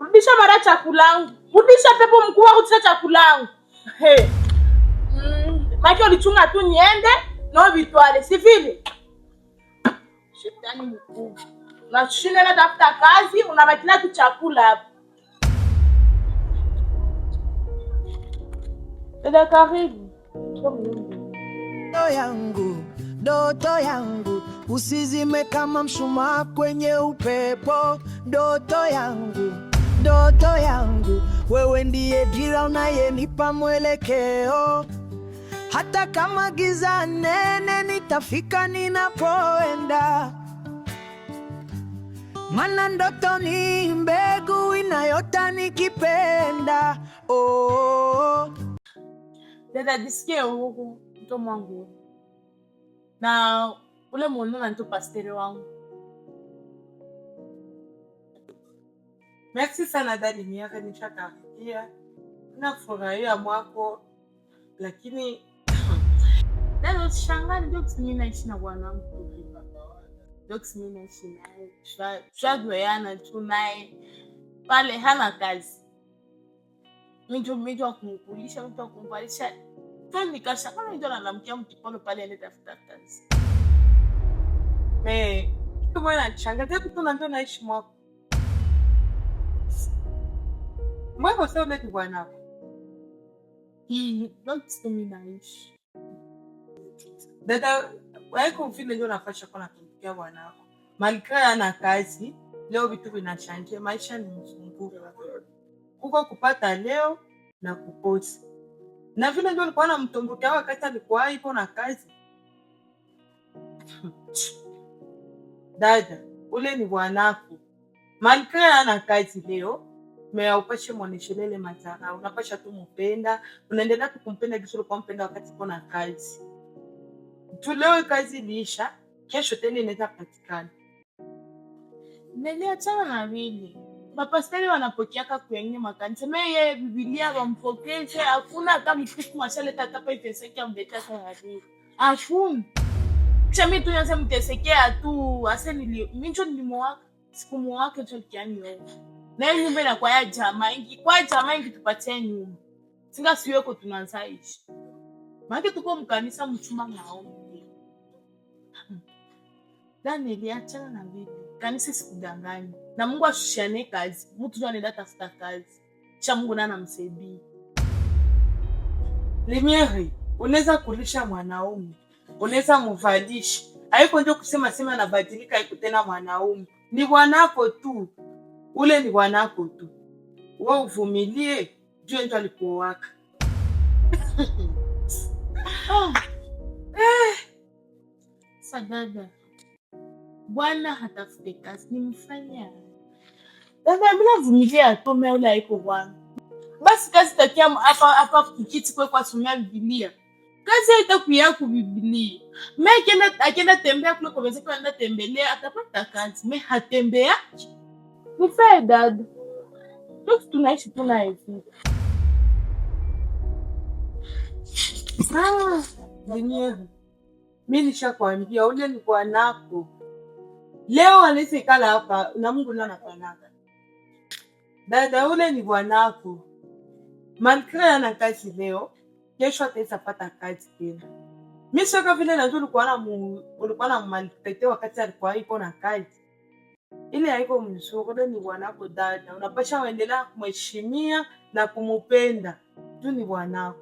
Rudisha mara chakulangu. Rudisha pepo mkuu rudisha chakulangu. He. Maki ulichunga tu niende no vitwale, si vile? Shetani mkuu. Unashinda na tafuta kazi, unabakilia tu chakula hapa. Dada karibu. Ndoto yangu usizime kama mshumaa kwenye upepo. Ndoto yangu wewe ndiye dira unayenipa mwelekeo. Hata kama giza nene nitafika ninapoenda, maana ndoto ni mbegu inayota nikipenda. Dada jisikie huru mtoto wangu. Na ule mwana ndio pastere wangu. Merci sana dadi, miaka nishakafikia. Nafurahia mwako lakini dada usishangae ndio mimi naishi na bwanangu. Ndio mimi naishi naye. Shagweana tu naye. Pale hana kazi. Mimi kumkulisha, mtu kumbalisha. Kwa nikashaka ndio anamkia mtipolo pale anatafuta kazi. Kama nachangalia tu ndio naishi mwako. Mwako sio ndio bwana. Ndio mimi naishi. Dada, wewe vile ndio nafasha kwa natumkia bwanako. Malika ana kazi, leo vitu vinachangia, maisha ni mzunguko. Kuko kupata leo na kukosa. Na vile ndio alikuwa anamtombokia wakati alikuwa ipo na kazi. Dada, ule ni bwanako. Malika ana kazi leo, upashe mwoneshelele mazara, unapasha tu mpenda, unaendelea kumpenda kisha ulikuwa mpenda wakati uko na kazi. Tu leo kazi iliisha, kesho tena inaweza kupatikana. Niliachana na vile. Mapasteri wanapokeaka kwenye makanisa. Meye Biblia wampokeze, hakuna hata mtuku mashaleta hata iteseke amleta sana vile. Hakuna. Kisha mimi tu nianze mtesekea tu, ase mincho nilimwaka, sikumwaka tu kiani yao. Na hiyo nyumba inakuwa ya jamaa ingi, kwa jamaa ingi tupatie nyumba. Singa siweko tunaanza ishi. Maana tuko mkanisa mchumba maombi. Dani niliachana na vile. Kanisa sikudanganya. Na Mungu ashushane kazi. Mtu ndio anaenda tafuta kazi. Cha Mungu na anamsaidia. Limieri, unaweza kulisha mwanaume. Unaweza mvalisha. Haiko ndio kusema sema anabadilika haiko tena mwanaume. Ni bwanako tu. Ule ni bwanako tu. Wewe uvumilie, ndio alikuoaka. Sadada. Bwana hatafute kazi nimfanyia. Dada bila vumilia tu mimi ule haiko bwana. Basi kazi takia hapa kukiti kwa sumia Biblia. Kazi haitakuya ku Biblia. Mimi akienda tembea kule kwa wezeka anaenda tembelea atapata kazi. Mimi hatembea. Nifae dada. Tunaishi hivi. Limieri. Mimi nishakwambia ule ni bwanako. Leo anaweza ikala hapa na Mungu ndiye anapanaka. Dada, ule ni bwanako. Malkia ana kazi leo, kesho atapata kazi tena. Mimi sio vile na ulikuwa na malipete wakati alikuwa ipo na kazi. Ile haiko mzuri, ule ni bwanako dada. Unapaswa kuendelea kumheshimia na kumupenda. Tu ni bwanako.